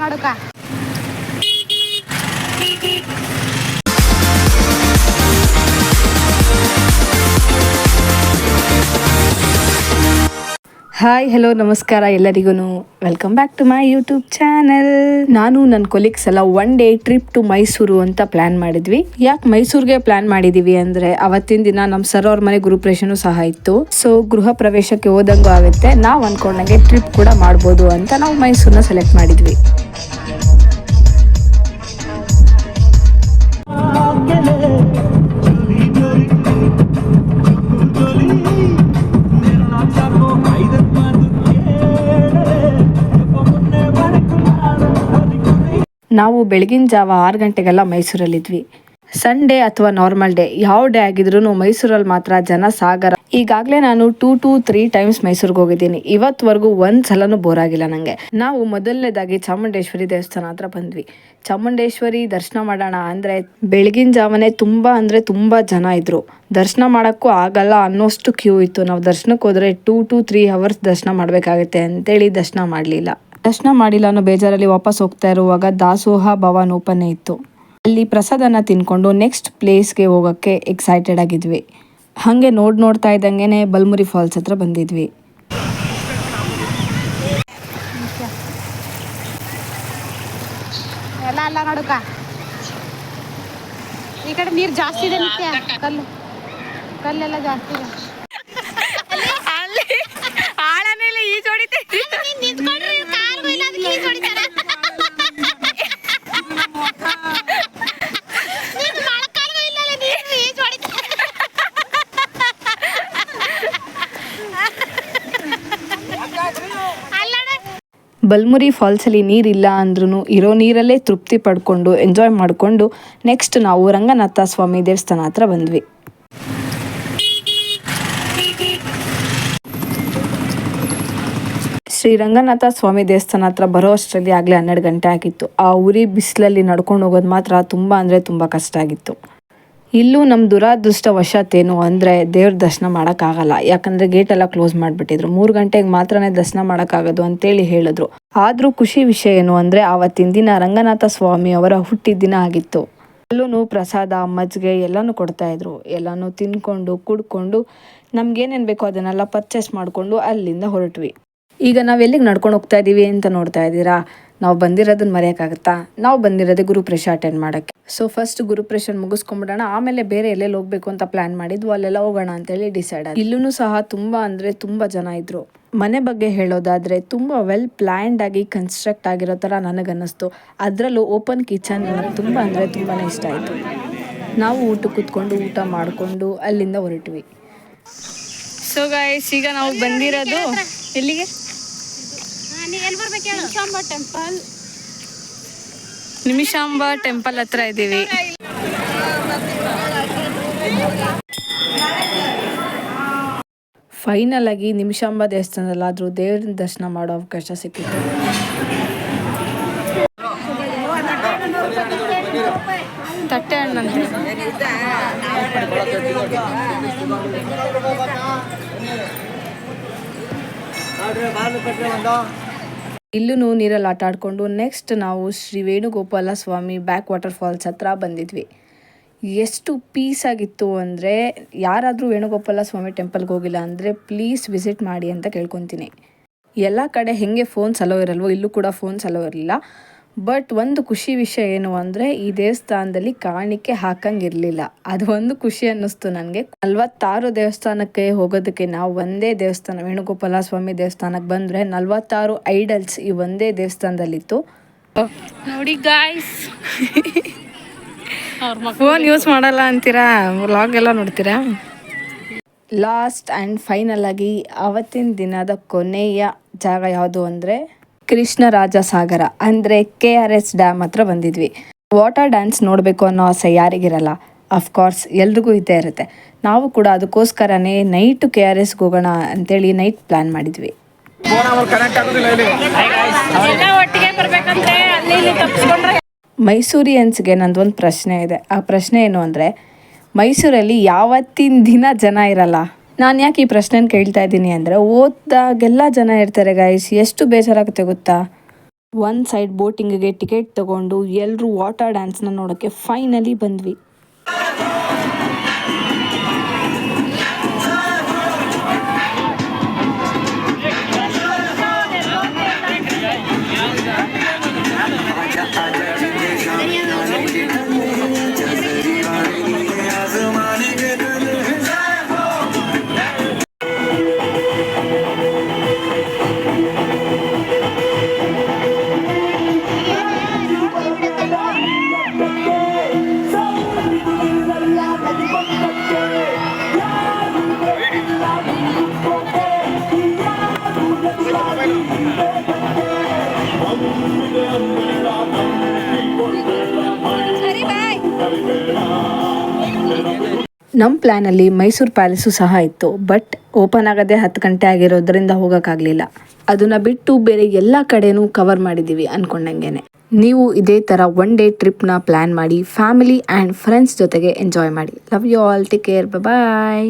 ನಡುಕ. Hi hello ನಮಸ್ಕಾರ ಎಲ್ಲರಿಗೂ. Welcome back to my YouTube channel. ನಾನು ನನ್ನ ಕೊಲೀಗ್ಸ್ ಎಲ್ಲ one day trip to Mysuru ಅಂತ ಪ್ಲಾನ್ ಮಾಡಿದ್ವಿ. ಯಾಕೆ ಮೈಸೂರಿಗೆ ಪ್ಲಾನ್ ಮಾಡಿದೀವಿ ಅಂದ್ರೆ ಅವತ್ತಿನ ದಿನ ನಮ್ಮ ಸರ್ ಅವ್ರ ಮನೆ ಗೃಹಪ್ರವೇಶನೂ ಸಹ ಇತ್ತು. ಸೊ ಗೃಹ ಪ್ರವೇಶಕ್ಕೆ ಹೋದಂಗೂ ಆಗುತ್ತೆ, ನಾವು ಅನ್ಕೊಂಡಂಗೆ ಟ್ರಿಪ್ ಕೂಡ ಮಾಡ್ಬೋದು ಅಂತ ನಾವು ಮೈಸೂರನ್ನ ಸೆಲೆಕ್ಟ್ ಮಾಡಿದ್ವಿ. ನಾವು ಬೆಳಗಿನ ಜಾವ 6 ಗಂಟೆಗೆಲ್ಲ ಮೈಸೂರಲ್ಲಿದ್ವಿ. ಸಂಡೇ ಅಥವಾ ನಾರ್ಮಲ್ ಡೇ ಯಾವ ಡೇ ಆಗಿದ್ರು ಮೈಸೂರಲ್ಲಿ ಮಾತ್ರ ಜನ ಸಾಗರ. ಈಗಾಗಲೇ ನಾನು 2 to 3 ಟೈಮ್ಸ್ ಮೈಸೂರಿಗೆ ಹೋಗಿದ್ದೀನಿ. ಇವತ್ತವರೆಗೂ ಒಂದ್ ಸಲನೂ ಬೋರ್ ಆಗಿಲ್ಲ ನಂಗೆ. ನಾವು ಮೊದಲನೇದಾಗಿ ಚಾಮುಂಡೇಶ್ವರಿ ದೇವಸ್ಥಾನ ಹತ್ರ ಬಂದ್ವಿ. ಚಾಮುಂಡೇಶ್ವರಿ ದರ್ಶನ ಮಾಡೋಣ ಅಂದ್ರೆ ಬೆಳಗಿನ ಜಾವನೇ ತುಂಬಾ ಜನ ಇದ್ರು. ದರ್ಶನ ಮಾಡೋಕ್ಕೂ ಆಗಲ್ಲ ಅನ್ನೋಷ್ಟು ಕ್ಯೂ ಇತ್ತು. ನಾವು ದರ್ಶನಕ್ಕೆ ಹೋದ್ರೆ 2 to 3 ಅವರ್ಸ್ ದರ್ಶನ ಮಾಡಬೇಕಾಗುತ್ತೆ ಅಂತೇಳಿ ದರ್ಶನ ಮಾಡಿಲ್ಲ ಅನ್ನೋ ಬೇಜಾರಲ್ಲಿ ವಾಪಸ್ ಹೋಗ್ತಾ ಇರುವಾಗ ದಾಸೋಹ ಭವನ್ ಓಪನ್ ಇತ್ತು. ಅಲ್ಲಿ ಪ್ರಸಾದನ ತಿನ್ಕೊಂಡು ನೆಕ್ಸ್ಟ್ ಪ್ಲೇಸ್ಗೆ ಹೋಗೋಕ್ಕೆ ಎಕ್ಸೈಟೆಡ್ ಆಗಿದ್ವಿ. ಹಾಗೆ ನೋಡ್ತಾ ಇದ್ದಂಗೆನೆ ಬಲ್ಮುರಿ ಫಾಲ್ಸ್ ಹತ್ರ ಬಂದಿದ್ವಿ. ಎಲ್ಲ ನಡುಕ ಈ ಕಡೆ ನೀರು ಜಾಸ್ತಿ ಇದೆ. ನಿತ್ಯ ಕಲ್ಲೆಲ್ಲ ಜಾಸ್ತಿ ಇದೆ. ಆಳನೆಲ್ಲ ಈಜು ಹೊಡಿತೈತಿ. ಬಲ್ಮುರಿ ಫಾಲ್ಸಲ್ಲಿ ನೀರಿಲ್ಲ ಅಂದ್ರೂ ಇರೋ ನೀರಲ್ಲೇ ತೃಪ್ತಿ ಪಡ್ಕೊಂಡು ಎಂಜಾಯ್ ಮಾಡಿಕೊಂಡು ನೆಕ್ಸ್ಟ್ ನಾವು ರಂಗನಾಥ ಸ್ವಾಮಿ ದೇವಸ್ಥಾನ ಹತ್ರ ಬಂದ್ವಿ. ಶ್ರೀ ರಂಗನಾಥ ಸ್ವಾಮಿ ದೇವಸ್ಥಾನ ಹತ್ರ ಬರೋ ಅಷ್ಟರಲ್ಲಿ ಆಗಲೇ 12 ಗಂಟೆ ಆಗಿತ್ತು. ಆ ಉರಿ ಬಿಸಿಲಲ್ಲಿ ನಡ್ಕೊಂಡು ಹೋಗೋದು ಮಾತ್ರ ತುಂಬ ಕಷ್ಟ ಆಗಿತ್ತು. ಇಲ್ಲೂ ನಮ್ಮ ದುರಾದೃಷ್ಟವಶಾತ್ತೇನು ಅಂದರೆ ದೇವ್ರ ದರ್ಶನ ಮಾಡೋಕ್ಕಾಗಲ್ಲ. ಯಾಕಂದರೆ ಗೇಟೆಲ್ಲ ಕ್ಲೋಸ್ ಮಾಡಿಬಿಟ್ಟಿದ್ರು. 3 ಗಂಟೆಗೆ ಮಾತ್ರನೇ ದರ್ಶನ ಮಾಡೋಕ್ಕಾಗೋದು ಅಂತೇಳಿ ಹೇಳಿದ್ರು. ಆದರೂ ಖುಷಿ ವಿಷಯ ಏನು ಅಂದರೆ ಆವತ್ತಿನ ದಿನ ರಂಗನಾಥ ಸ್ವಾಮಿ ಅವರ ಹುಟ್ಟಿದ ದಿನ ಆಗಿತ್ತು. ಅಲ್ಲೂ ಪ್ರಸಾದ ಮಜ್ಜಿಗೆ ಎಲ್ಲನೂ ಕೊಡ್ತಾಯಿದ್ರು. ಎಲ್ಲನೂ ತಿನ್ಕೊಂಡು ಕುಡ್ಕೊಂಡು ನಮ್ಗೇನೇನು ಬೇಕೋ ಅದನ್ನೆಲ್ಲ ಪರ್ಚೇಸ್ ಮಾಡಿಕೊಂಡು ಅಲ್ಲಿಂದ ಹೊರಟ್ವಿ. ಈಗ ನಾವು ಎಲ್ಲಿಗೆ ನಡ್ಕೊಂಡು ಹೋಗ್ತಾ ಇದ್ದೀವಿ ಅಂತ ನೋಡ್ತಾ ಇದ್ದೀರಾ? ನಾವು ಬಂದಿರೋದನ್ನ ಮರೆಯೋಕ್ಕಾಗತ್ತಾ? ನಾವು ಬಂದಿರೋದೇ ಗುರುಪ್ರವೇಶ ಅಟೆಂಡ್ ಮಾಡೋಕ್ಕೆ. ಸೊ ಫಸ್ಟ್ ಗುರುಪ್ರವೇಶ ಮುಗಿಸ್ಕೊಂಡ್ಬಿಡೋಣ, ಆಮೇಲೆ ಬೇರೆ ಎಲ್ಲೆಲ್ಲಿ ಹೋಗಬೇಕು ಅಂತ ಪ್ಲಾನ್ ಮಾಡಿದ್ವು. ಅಲ್ಲೆಲ್ಲ ಹೋಗೋಣ ಅಂತೇಳಿ ಡಿಸೈಡ್ ಆಗಿ. ಇಲ್ಲೂ ಸಹ ತುಂಬ ಜನ ಇದ್ರು. ಮನೆ ಬಗ್ಗೆ ಹೇಳೋದಾದರೆ ತುಂಬ ವೆಲ್ ಪ್ಲ್ಯಾನ್ಡ್ ಆಗಿ ಕನ್ಸ್ಟ್ರಕ್ಟ್ ಆಗಿರೋ ಥರ ನನಗನ್ನಿಸ್ತು. ಅದರಲ್ಲೂ ಓಪನ್ ಕಿಚನ್ ನನಗೆ ತುಂಬಾ ಇಷ್ಟ ಆಯಿತು. ನಾವು ಕೂತ್ಕೊಂಡು ಊಟ ಮಾಡಿಕೊಂಡು ಅಲ್ಲಿಂದ ಹೊರಟ್ವಿ. ಸೊ ಗೈಸ್, ಈಗ ನಾವು ಬಂದಿರೋದು ಎಲ್ಲಿಗೆ? ನಿಮಿಷಾಂಬ ಟೆಂಪಲ್ ಹತ್ರ ಇದ್ದೀವಿ. ಫೈನಲ್ ಆಗಿ ನಿಮಿಷಾಂಬ ದೇವಸ್ಥಾನದಲ್ಲಾದರೂ ದೇವ್ರ ದರ್ಶನ ಮಾಡೋ ಅವಕಾಶ ಸಿಕ್ಕಿತ್ತು. ತಟ್ಟೆ ಹಣ್ಣಂತೆ. ಇಲ್ಲೂ ನೀರಲ್ಲಿ ಆಟ ಆಡ್ಕೊಂಡು ನೆಕ್ಸ್ಟ್ ನಾವು ಶ್ರೀ ವೇಣುಗೋಪಾಲ ಸ್ವಾಮಿ ಬ್ಯಾಕ್ ವಾಟರ್ ಫಾಲ್ಸ್ ಹತ್ರ ಬಂದಿದ್ವಿ. ಎಷ್ಟು ಪೀಸ್ ಆಗಿತ್ತು ಅಂದರೆ ಯಾರಾದರೂ ವೇಣುಗೋಪಾಲ ಸ್ವಾಮಿ ಟೆಂಪಲ್ಗೆ ಹೋಗಿಲ್ಲ ಅಂದರೆ ಪ್ಲೀಸ್ ವಿಸಿಟ್ ಮಾಡಿ ಅಂತ ಕೇಳ್ಕೊತೀನಿ. ಎಲ್ಲ ಕಡೆ ಹೆಂಗೆ ಫೋನ್ಸ್ ಅಲೋ ಇರಲ್ವೋ ಇಲ್ಲೂ ಕೂಡ ಫೋನ್ಸ್ ಅಲೋ ಇರಲಿಲ್ಲ. ಬಟ್ ಒಂದು ಖುಷಿ ವಿಷಯ ಏನು ಅಂದರೆ ಈ ದೇವಸ್ಥಾನದಲ್ಲಿ ಕಾಣಿಕೆ ಹಾಕಂಗಿರಲಿಲ್ಲ. ಅದು ಒಂದು ಖುಷಿ ಅನ್ನಿಸ್ತು ನನಗೆ. 46 ದೇವಸ್ಥಾನಕ್ಕೆ ಹೋಗೋದಕ್ಕೆ ನಾವು ಒಂದೇ ದೇವಸ್ಥಾನ ವೇಣುಗೋಪಾಲ ಸ್ವಾಮಿ ದೇವಸ್ಥಾನಕ್ಕೆ ಬಂದರೆ 46 ಐಡಲ್ಸ್ ಈ ಒಂದೇ ದೇವಸ್ಥಾನದಲ್ಲಿತ್ತು. ನೋಡಿ ಗಾಯ್ಸ್, ಫೋನ್ ಯೂಸ್ ಮಾಡಲ್ಲ ಅಂತೀರಾ, ವ್ಲಾಗ್ ಎಲ್ಲ ನೋಡ್ತೀರಾ? ಲಾಸ್ಟ್ ಆ್ಯಂಡ್ ಫೈನಲ್ ಆಗಿ ಅವತ್ತಿನ ದಿನದ ಕೊನೆಯ ಜಾಗ ಯಾವುದು ಅಂದರೆ ಕೃಷ್ಣರಾಜ ಸಾಗರ ಅಂದರೆ KRS ಡ್ಯಾಮ್ ಹತ್ರ ಬಂದಿದ್ವಿ. ವಾಟರ್ ಡ್ಯಾನ್ಸ್ ನೋಡಬೇಕು ಅನ್ನೋ ಆಸೆ ಯಾರಿಗಿರಲ್ಲ? ಅಫ್ಕೋರ್ಸ್ ಎಲ್ರಿಗೂ ಇದ್ದೇ ಇರುತ್ತೆ. ನಾವು ಕೂಡ ಅದಕ್ಕೋಸ್ಕರನೇ ನೈಟು KRSಗೆ ಹೋಗೋಣ ಅಂತೇಳಿ ನೈಟ್ ಪ್ಲ್ಯಾನ್ ಮಾಡಿದ್ವಿ. ಮೈಸೂರಿಯನ್ಸ್ಗೆ ನಂದೊಂದು ಪ್ರಶ್ನೆ ಇದೆ. ಆ ಪ್ರಶ್ನೆ ಏನು ಅಂದರೆ ಮೈಸೂರಲ್ಲಿ ಯಾವತ್ತಿನ ದಿನ ಜನ ಇರಲ್ಲ. ನಾನು ಯಾಕೆ ಈ ಪ್ರಶ್ನೆನ ಕೇಳ್ತಾ ಇದ್ದೀನಿ ಅಂದರೆ ಓದಾಗೆಲ್ಲ ಜನ ಇರ್ತಾರೆ ಗೈಸ್. ಎಷ್ಟು ಬೇಜಾರಾಗುತ್ತೆ ಗೊತ್ತಾ? ಒಂದು ಸೈಡ್ ಬೋಟಿಂಗಿಗೆ ಟಿಕೆಟ್ ತಗೊಂಡು ಎಲ್ಲರೂ ವಾಟರ್ ಡ್ಯಾನ್ಸ್ನ ನೋಡೋಕ್ಕೆ ಫೈನಲಿ ಬಂದ್ವಿ. ನಮ್ಮ ಪ್ಲ್ಯಾನಲ್ಲಿ ಮೈಸೂರು ಪ್ಯಾಲೇಸು ಸಹ ಇತ್ತು, ಬಟ್ ಓಪನ್ ಆಗೋದೇ 10 ಗಂಟೆ ಆಗಿರೋದ್ರಿಂದ ಹೋಗೋಕ್ಕಾಗಲಿಲ್ಲ. ಅದನ್ನು ಬಿಟ್ಟು ಬೇರೆ ಎಲ್ಲ ಕಡೆನೂ ಕವರ್ ಮಾಡಿದ್ದೀವಿ ಅಂದ್ಕೊಂಡಂಗೆ. ನೀವು ಇದೇ ಥರ ಒನ್ ಡೇ ಟ್ರಿಪ್ನ ಪ್ಲ್ಯಾನ್ ಮಾಡಿ ಫ್ಯಾಮಿಲಿ ಆ್ಯಂಡ್ ಫ್ರೆಂಡ್ಸ್ ಜೊತೆಗೆ ಎಂಜಾಯ್ ಮಾಡಿ. Love you all, take care, bye.